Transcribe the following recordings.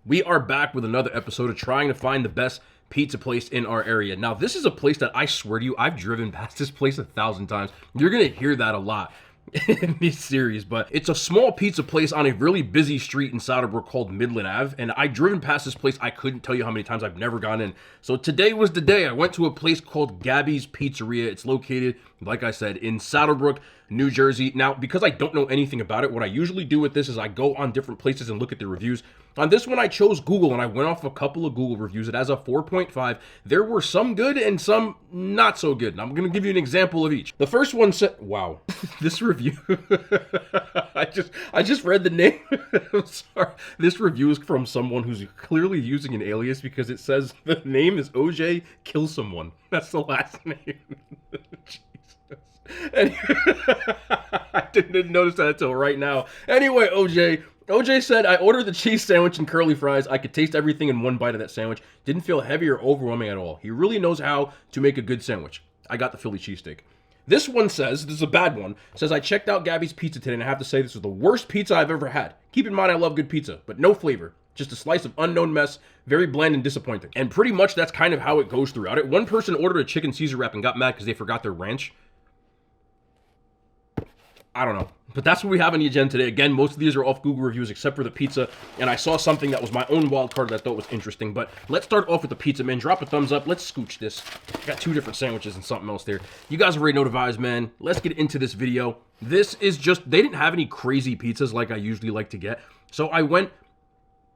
We are back with another episode of trying to find the best pizza place in our area. Now, this is a place that I swear to you, I've driven past this place 1,000 times. You're gonna hear that a lot in this series, but it's a small pizza place on a really busy street in Souderbrook called Midland Ave, and I've driven past this place. I couldn't tell you how many times. I've never gone in. So today was the day. I went to a place called Gabby's Pizzeria. It's located, like I said, in Souderbrook, New Jersey. Now, because I don't know anything about it, what I usually do with this is I go on different places and look at the reviews. On this one, I chose Google, and I went off a couple of Google reviews. It has a 4.5. There were some good and some not so good. And I'm going to give you an example of each. The first one said, wow, this review, I just read the name. I'm sorry. This review is from someone who's clearly using an alias because it says the name is OJ Kill Someone. That's the last name. And I didn't notice that until right now. Anyway, OJ said, I ordered the cheese sandwich and curly fries. I could taste everything in one bite of that sandwich. Didn't feel heavy or overwhelming at all. He really knows how to make a good sandwich. I got the Philly cheesesteak. This one says, this is a bad one, says, I checked out Gabby's Pizza today and I have to say this is the worst pizza I've ever had. Keep in mind I love good pizza, but no flavor. Just a slice of unknown mess, very bland and disappointing. And pretty much that's kind of how it goes throughout it. One person ordered a chicken Caesar wrap and got mad because they forgot their ranch. I don't know. But that's what we have on the agenda today. Again, most of these are off Google reviews except for the pizza. And I saw something that was my own wild card that I thought was interesting. But let's start off with the pizza, man. Drop a thumbs up. Let's scooch this. I got two different sandwiches and something else there. You guys already know the vibes, man. Let's get into this video. This is just, they didn't have any crazy pizzas like I usually like to get. So I went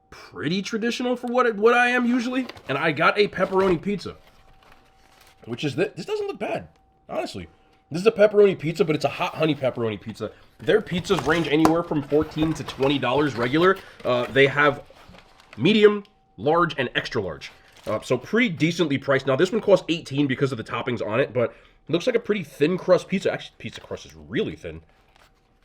pretty traditional for what I am usually. And I got a pepperoni pizza. Which is, this doesn't look bad, honestly. This is a pepperoni pizza, but it's a hot honey pepperoni pizza. Their pizzas range anywhere from $14 to $20 regular. They have medium, large, and extra large. So pretty decently priced. Now, this one costs $18 because of the toppings on it, but it looks like a pretty thin crust pizza. Actually, pizza crust is really thin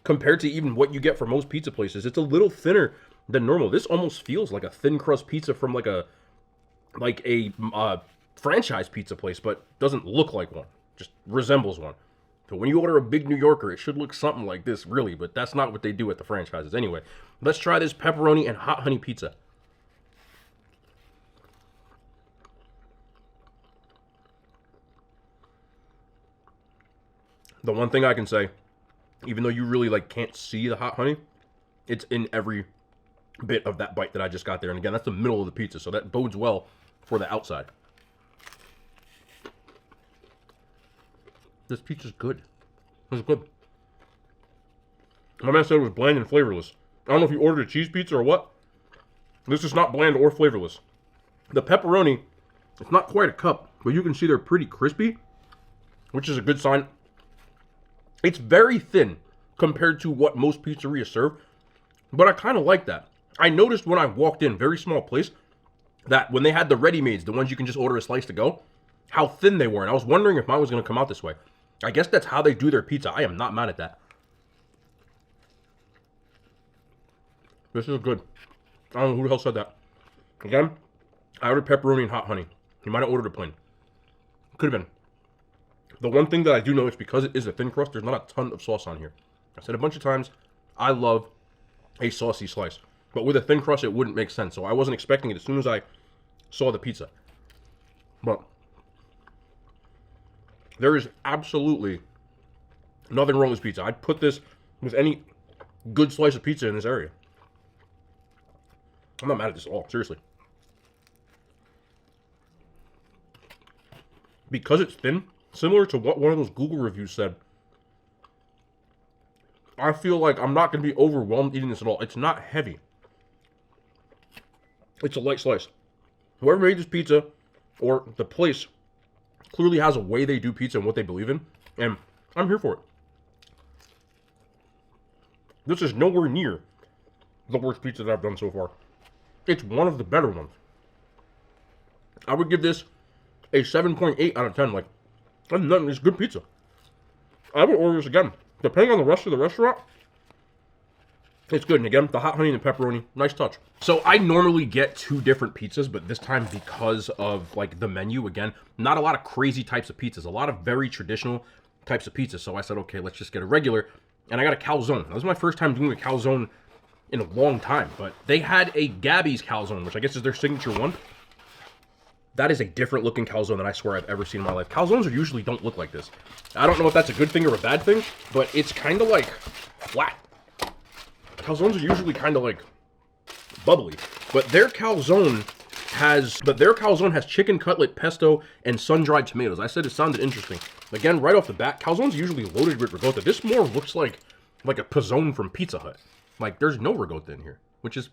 compared to even what you get from most pizza places. It's a little thinner than normal. This almost feels like a thin crust pizza from like a franchise pizza place, but doesn't look like one. Just resembles one. So when you order a big New Yorker, it should look something like this, really, but that's not what they do at the franchises. Anyway, let's try this pepperoni and hot honey pizza. The one thing I can say, even though you really can't see the hot honey, it's in every bit of that bite that I just got there. And again, that's the middle of the pizza, so that bodes well for the outside. This pizza's good. It's good. My man said it was bland and flavorless. I don't know if you ordered a cheese pizza or what. This is not bland or flavorless. The pepperoni, it's not quite a cup, but you can see they're pretty crispy, which is a good sign. It's very thin compared to what most pizzerias serve, but I kind of like that. I noticed when I walked in, very small place, that when they had the ready-mades, the ones you can just order a slice to go, how thin they were. And I was wondering if mine was going to come out this way. I guess that's how they do their pizza. I am not mad at that. This is good. I don't know who the hell said that. Again, I ordered pepperoni and hot honey. You might have ordered a plain. Could have been. The one thing that I do know is because it is a thin crust, there's not a ton of sauce on here. I said a bunch of times, I love a saucy slice. But with a thin crust, it wouldn't make sense. So I wasn't expecting it as soon as I saw the pizza. But there is absolutely nothing wrong with this pizza. I'd put this with any good slice of pizza in this area. I'm not mad at this at all, seriously. Because it's thin, similar to what one of those Google reviews said, I feel like I'm not going to be overwhelmed eating this at all. It's not heavy. It's a light slice. Whoever made this pizza, or the place, clearly has a way they do pizza and what they believe in, and I'm here for it. This is nowhere near the worst pizza that I've done so far. It's one of the better ones. I would give this a 7.8 out of 10. It's good pizza. I would order this again. Depending on the rest of the restaurant, it's good. And again, the hot honey and the pepperoni, nice touch. So I normally get two different pizzas, but this time because of the menu, again, not a lot of crazy types of pizzas, a lot of very traditional types of pizzas. So I said, okay, let's just get a regular. And I got a calzone. That was my first time doing a calzone in a long time. But they had a Gabby's calzone, which I guess is their signature one. That is a different looking calzone than I swear I've ever seen in my life. Calzones usually don't look like this. I don't know if that's a good thing or a bad thing, but it's kind of like flat. Calzones are usually kind of like bubbly, but their calzone has chicken cutlet, pesto, and sun-dried tomatoes. I said it sounded interesting. Again, right off the bat, calzone's usually loaded with ricotta. This more looks like a pizzone from Pizza Hut. Like, there's no ricotta in here, which is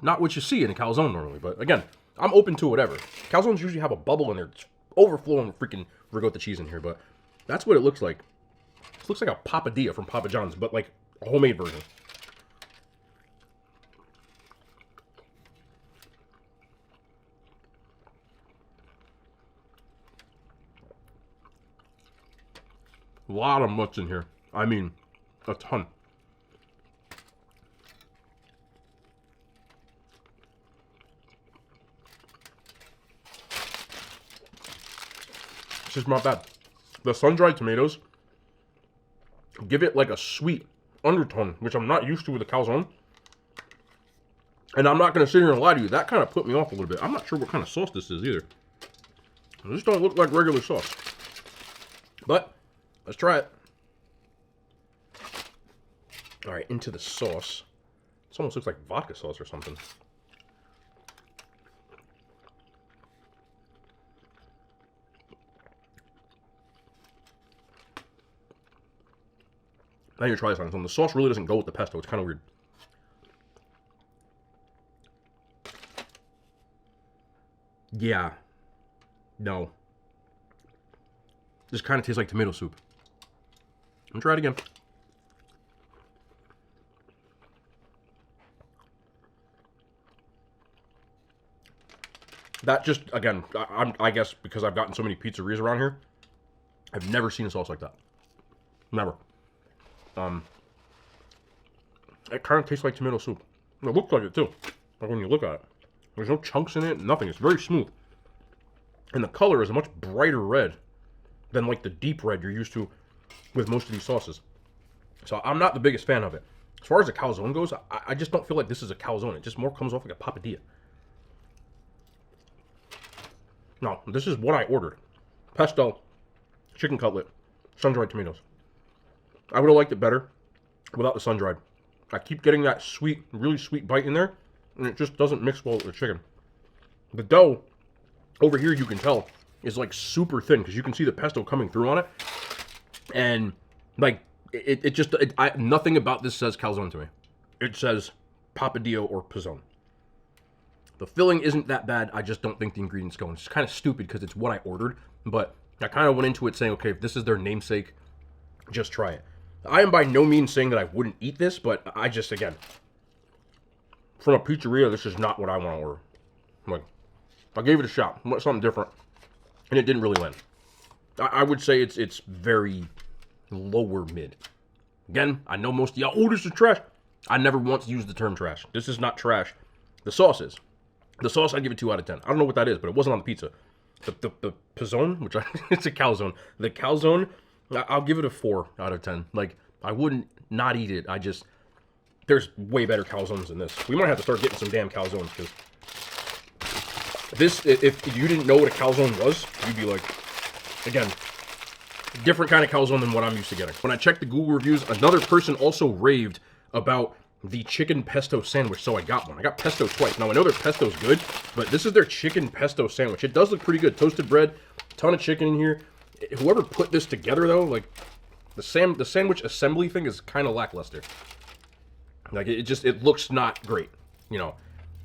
not what you see in a calzone normally. But again, I'm open to whatever. Calzones usually have a bubble in there. It's overflowing with freaking ricotta cheese in here, but that's what it looks like. This looks like a papadilla from Papa John's, but like a homemade version. A lot of mutts in here. I mean, a ton. It's just not bad. The sun-dried tomatoes give it like a sweet undertone, which I'm not used to with a calzone. And I'm not going to sit here and lie to you. That kind of put me off a little bit. I'm not sure what kind of sauce this is either. This don't look like regular sauce. But let's try it. All right, into the sauce. This almost looks like vodka sauce or something. I need to try this on its own. The sauce really doesn't go with the pesto. It's kind of weird. Yeah. No. This kind of tastes like tomato soup. I'm gonna try it again. That just, again, I guess because I've gotten so many pizzerias around here, I've never seen a sauce like that. Never. It kind of tastes like tomato soup. It looks like it too. Like when you look at it. There's no chunks in it, nothing. It's very smooth. And the color is a much brighter red than like the deep red you're used to with most of these sauces. So I'm not the biggest fan of it. As far as a calzone goes, I just don't feel like this is a calzone. It just more comes off like a papadilla. No, this is what I ordered. Pesto, chicken cutlet, sun-dried tomatoes. I would have liked it better without the sun-dried. I keep getting that sweet, really sweet bite in there, and it just doesn't mix well with the chicken. The dough, over here you can tell, is like super thin, because you can see the pesto coming through on it. And, like, nothing about this says calzone to me. It says papadillo or pizzone. The filling isn't that bad, I just don't think the ingredients go in. It's kind of stupid, because it's what I ordered, but I kind of went into it saying, okay, if this is their namesake, just try it. I am by no means saying that I wouldn't eat this, but I just, again, from a pizzeria, this is not what I want to order. Like, I gave it a shot. I want something different, and it didn't really land. I would say it's very lower mid. Again, I know most of y'all, oh, this is trash. I never once used the term trash. This is not trash. The sauce is. The sauce, I'd give it 2 out of 10. I don't know what that is, but it wasn't on the pizza. The pizzone, which it's a calzone. The calzone, I'll give it a 4 out of 10. Like, I wouldn't not eat it. There's way better calzones than this. We might have to start getting some damn calzones, because this, if you didn't know what a calzone was, you'd be like, again, different kind of calzone than what I'm used to getting. When I checked the Google reviews, another person also raved about the chicken pesto sandwich, so I got one. I got pesto twice. Now, I know their pesto's good, but this is their chicken pesto sandwich. It does look pretty good. Toasted bread, ton of chicken in here. Whoever put this together, though, like, the sandwich assembly thing is kind of lackluster. Like, it looks not great, you know.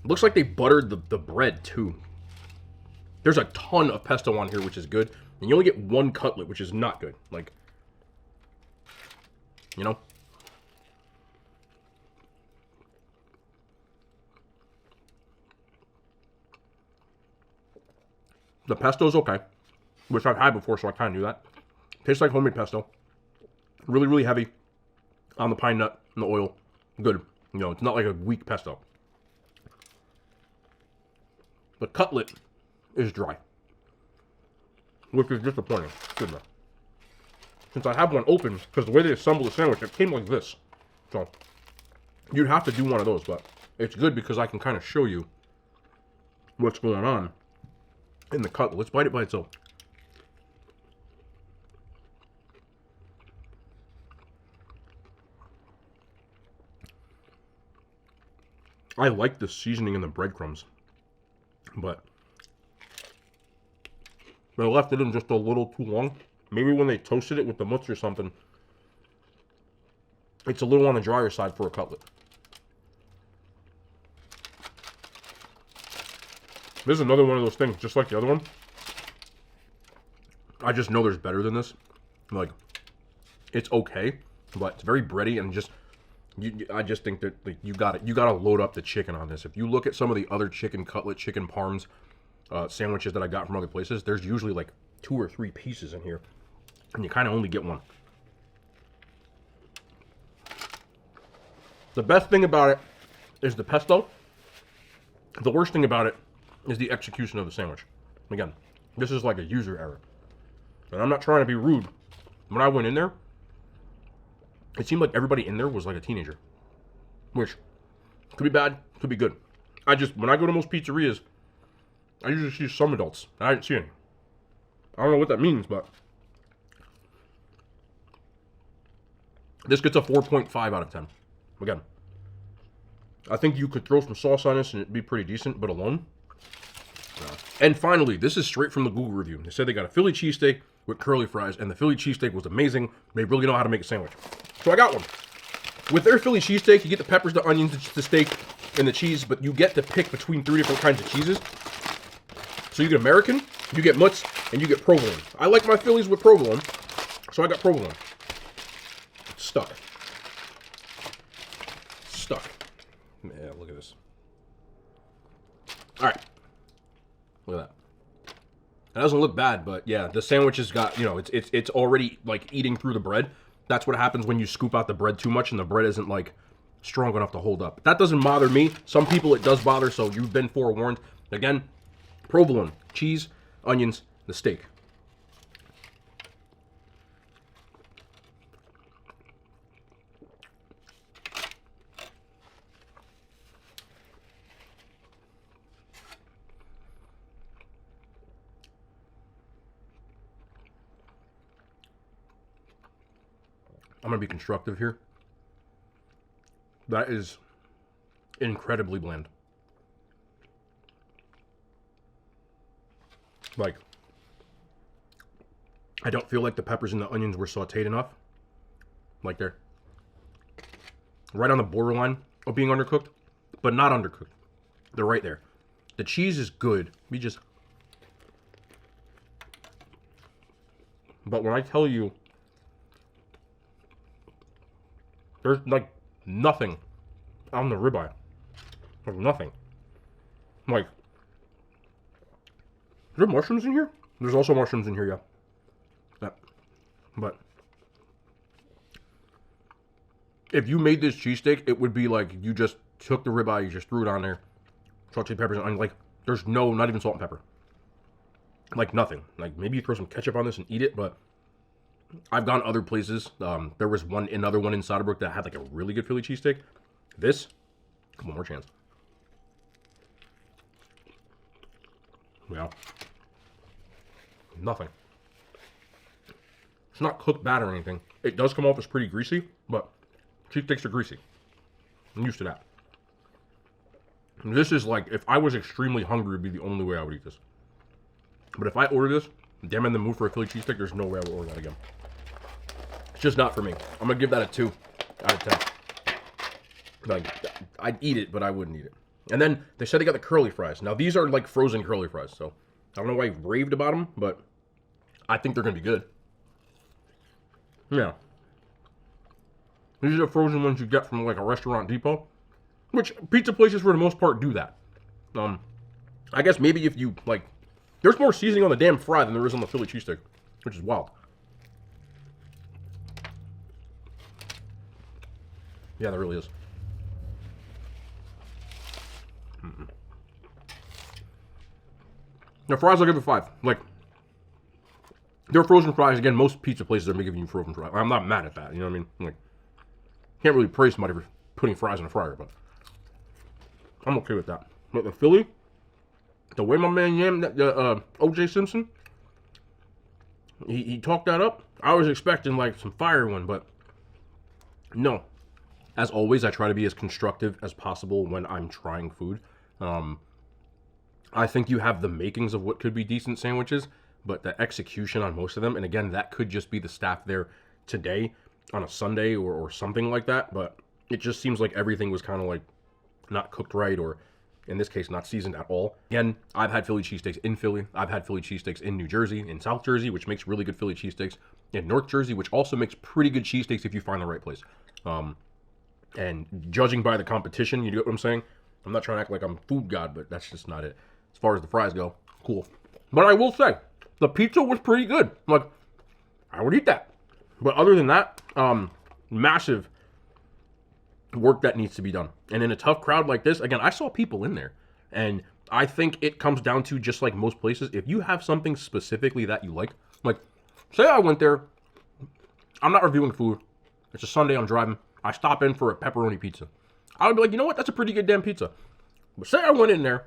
It looks like they buttered the bread, too. There's a ton of pesto on here, which is good. And you only get 1 cutlet, which is not good. Like, you know. The pesto's okay, which I've had before, so I kind of knew that. Tastes like homemade pesto. Really, really heavy on the pine nut and the oil. Good. You know, it's not like a weak pesto. The cutlet is dry, which is disappointing. Good enough. Since I have one open, because the way they assemble the sandwich, it came like this. So, You'd have to do one of those, but it's good because I can kind of show you what's going on in the cutlet. Let's bite it by itself. I like the seasoning in the breadcrumbs, but they left it in just a little too long. Maybe when they toasted it with the mutz or something, it's a little on the drier side for a cutlet. This is another one of those things, just like the other one. I just know there's better than this. Like, it's okay, but it's very bready and just... I just think that like, you gotta load up the chicken on this. If you look at some of the other chicken cutlet, chicken parms sandwiches that I got from other places, there's usually like 2 or 3 pieces in here, and you kind of only get one. The best thing about it is the pesto. The worst thing about it is the execution of the sandwich. Again, this is like a user error, and I'm not trying to be rude. When I went in there, it seemed like everybody in there was like a teenager, which could be bad, could be good. When I go to most pizzerias, I usually see some adults, and I didn't see any. I don't know what that means, but this gets a 4.5 out of 10. Again, I think you could throw some sauce on this and it'd be pretty decent, but alone. And finally, this is straight from the Google review. They said they got a Philly cheesesteak with curly fries, and the Philly cheesesteak was amazing. They really know how to make a sandwich. So I got one. With their Philly cheesesteak, you get the peppers, the onions, the steak, and the cheese, but you get to pick between 3 different kinds of cheeses. So you get American, you get mutz, and you get provolone. I like my Phillies with provolone, so I got provolone. Stuck. Yeah, look at this. All right. Look at that. It doesn't look bad, but yeah, the sandwich has got, you know, it's already like eating through the bread. That's what happens when you scoop out the bread too much and the bread isn't like strong enough to hold up. That doesn't bother me. Some people it does bother, so you've been forewarned. Again, provolone, cheese, onions, the steak. I'm going to be constructive here. That is incredibly bland. Like, I don't feel like the peppers and the onions were sauteed enough. Like they're right on the borderline of being undercooked, but not undercooked. They're right there. The cheese is good. But when I tell you, there's like nothing on the ribeye. Like nothing. Like, is there mushrooms in here? There's also mushrooms in here, yeah. But if you made this cheesesteak, it would be like you just took the ribeye, you just threw it on there, sauteed peppers and onions. Like, there's not even salt and pepper. Like nothing. Like maybe you throw some ketchup on this and eat it, but I've gone other places. There was another one in Soderbrooke that had like a really good Philly cheesesteak. This, one more chance. Yeah. Nothing. It's not cooked bad or anything. It does come off as pretty greasy, but cheesesteaks are greasy. I'm used to that. And this is like, if I was extremely hungry, it would be the only way I would eat this. But if I order this, damn in the mood for a Philly cheesesteak, there's no way I would order that again. It's just not for me. I'm going to give that a 2 out of 10. Like, I'd eat it, but I wouldn't eat it. And then they said they got the curly fries. Now, these are like frozen curly fries, so I don't know why you've raved about them, but I think they're going to be good. Yeah. These are the frozen ones you get from like a restaurant depot, which pizza places for the most part do that. I guess maybe if you, like, there's more seasoning on the damn fry than there is on the Philly cheesesteak, which is wild. Yeah, there really is. The fries, I'll give it 5. Like, they're frozen fries. Again, most pizza places are giving you frozen fries. I'm not mad at that. You know what I mean? Like, can't really praise somebody putting fries in the fryer, but I'm okay with that. But the Philly, the way my man yammed O.J. Simpson, he talked that up. I was expecting like some fire one, but no. As always, I try to be as constructive as possible when I'm trying food. I think you have the makings of what could be decent sandwiches, but the execution on most of them, and again, that could just be the staff there today on a Sunday or something like that, but it just seems like everything was kind of like not cooked right, or in this case, not seasoned at all. Again, I've had Philly cheesesteaks in Philly. I've had Philly cheesesteaks in New Jersey, in South Jersey, which makes really good Philly cheesesteaks, in North Jersey, which also makes pretty good cheesesteaks if you find the right place. And judging by the competition, you get what I'm saying? I'm not trying to act like I'm food god, but that's just not it. As far as the fries go, cool. But I will say, the pizza was pretty good. Like, I would eat that. But other than that, massive work that needs to be done. And in a tough crowd like this, again, I saw people in there. And I think it comes down to, just like most places, if you have something specifically that you like, say I went there, I'm not reviewing food. It's a Sunday, I'm driving. I stop in for a pepperoni pizza. I would be like, you know what? That's a pretty good damn pizza. But say I went in there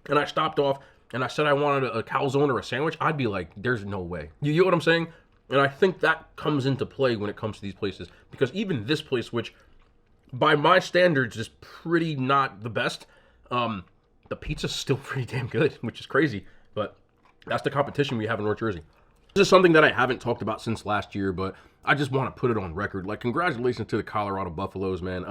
and I stopped off and I said I wanted a calzone or a sandwich, I'd be like, there's no way. You get what I'm saying? And I think that comes into play when it comes to these places. Because even this place, which by my standards is pretty not the best, the pizza's still pretty damn good, which is crazy. But that's the competition we have in North Jersey. This is something that I haven't talked about since last year, but I just want to put it on record. Like, congratulations to the Colorado Buffaloes, man.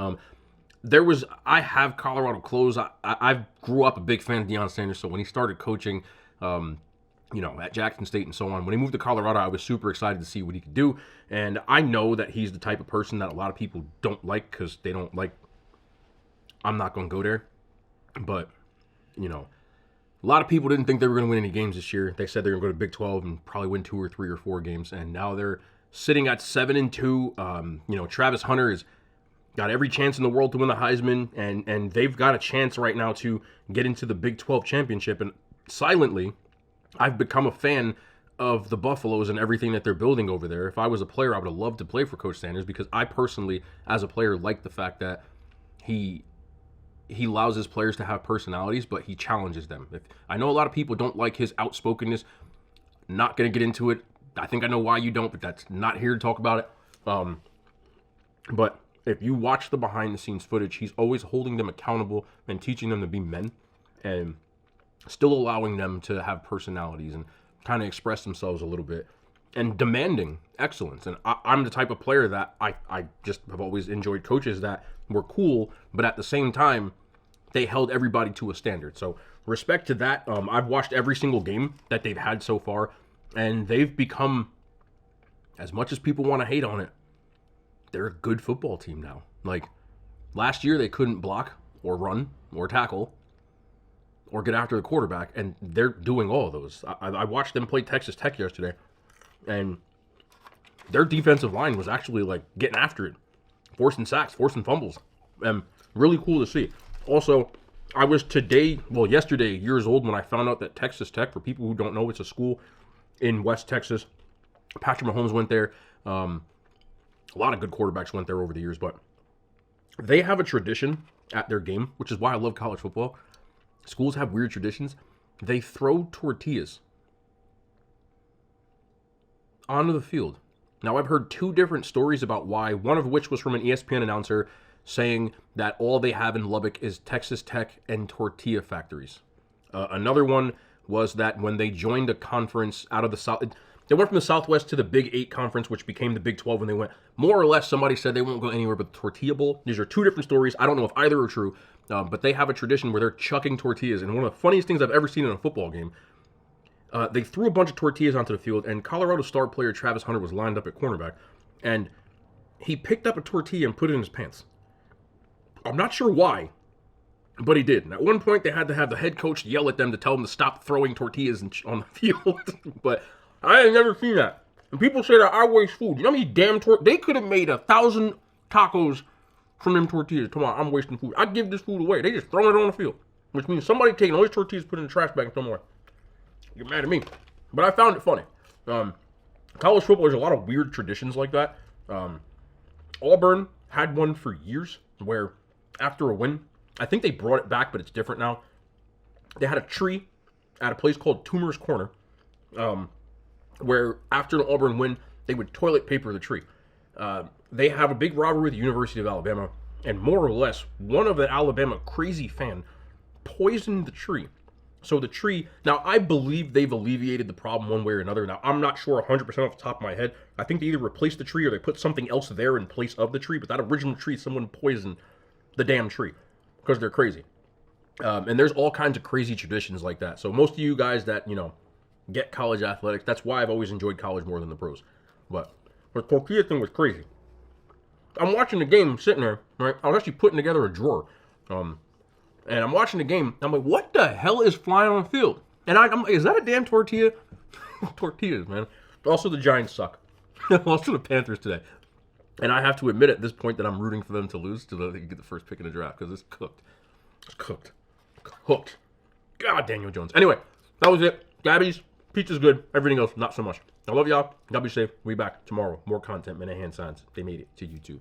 I have Colorado clothes. I grew up a big fan of Deion Sanders, so when he started coaching, at Jackson State and so on, when he moved to Colorado, I was super excited to see what he could do. And I know that he's the type of person that a lot of people don't like because they don't like, I'm not going to go there. But, a lot of people didn't think they were going to win any games this year. They said they were going to go to Big 12 and probably win 2 or 3 or 4 games. And now they're sitting at 7-2. Travis Hunter has got every chance in the world to win the Heisman. And they've got a chance right now to get into the Big 12 championship. And silently, I've become a fan of the Buffaloes and everything that they're building over there. If I was a player, I would have loved to play for Coach Sanders because I personally, as a player, like the fact that he allows his players to have personalities, but he challenges them. I know a lot of people don't like his outspokenness. Not going to get into it. I think I know why you don't, but that's not here to talk about it. But if you watch the behind-the-scenes footage, he's always holding them accountable and teaching them to be men and still allowing them to have personalities and kind of express themselves a little bit and demanding excellence. And I'm the type of player that I just have always enjoyed coaches that were cool, but at the same time, they held everybody to a standard. So respect to that. I've watched every single game that they've had so far, and they've become, as much as people want to hate on it, they're a good football team now. Like, last year they couldn't block or run or tackle or get after the quarterback, and they're doing all of those. I watched them play Texas Tech yesterday, and their defensive line was actually, like, getting after it. Forcing sacks, forcing fumbles. Really cool to see. Also, I was yesterday, years old when I found out that Texas Tech, for people who don't know, it's a school in West Texas. Patrick Mahomes went there. A lot of good quarterbacks went there over the years, but they have a tradition at their game, which is why I love college football. Schools have weird traditions. They throw tortillas onto the field. Now, I've heard 2 different stories about why, one of which was from an ESPN announcer saying that all they have in Lubbock is Texas Tech and tortilla factories. Another one was that when they joined a conference out of the South, they went from the Southwest to the Big 8 conference, which became the Big 12 when they went. More or less, somebody said they won't go anywhere but the Tortilla Bowl. These are 2 different stories. I don't know if either are true, but they have a tradition where they're chucking tortillas. And one of the funniest things I've ever seen in a football game, they threw a bunch of tortillas onto the field, and Colorado star player Travis Hunter was lined up at cornerback, and he picked up a tortilla and put it in his pants. I'm not sure why, but he did. And at one point, they had to have the head coach yell at them to tell them to stop throwing tortillas on the field. But I ain't never seen that. And people say that I waste food. You know how many damn they could have made 1,000 tacos from them tortillas. Come on, I'm wasting food. I'd give this food away. They just throwing it on the field, which means somebody taking all these tortillas, put it in the trash bag somewhere. You're mad at me. But I found it funny. College football, there's a lot of weird traditions like that. Auburn had one for years. where after a win, I think they brought it back, but it's different now. They had a tree at a place called Toomer's Corner, where after an Auburn win, they would toilet paper the tree. They have a big rivalry with the University of Alabama, and more or less, one of the Alabama crazy fan poisoned the tree. So the tree, now I believe they've alleviated the problem one way or another. Now I'm not sure 100% off the top of my head. I think they either replaced the tree or they put something else there in place of the tree, but that original tree, someone poisoned the damn tree because they're crazy. And there's all kinds of crazy traditions like that. So most of you guys that, get college athletics, that's why I've always enjoyed college more than the pros. But the tortilla thing was crazy. I'm watching the game, sitting there, right? I was actually putting together a drawer. And I'm watching the game. I'm like, what the hell is flying on the field? And I'm like, is that a damn tortilla? Tortillas, man. Also, the Giants suck. Also, the Panthers today. And I have to admit at this point that I'm rooting for them to lose to get the first pick in the draft because it's cooked. It's cooked. Cooked. God, Daniel Jones. Anyway, that was it. Gabby's pizza's good. Everything else, not so much. I love y'all. Y'all be safe. We'll be back tomorrow. More content. Minute hand signs. They made it to YouTube.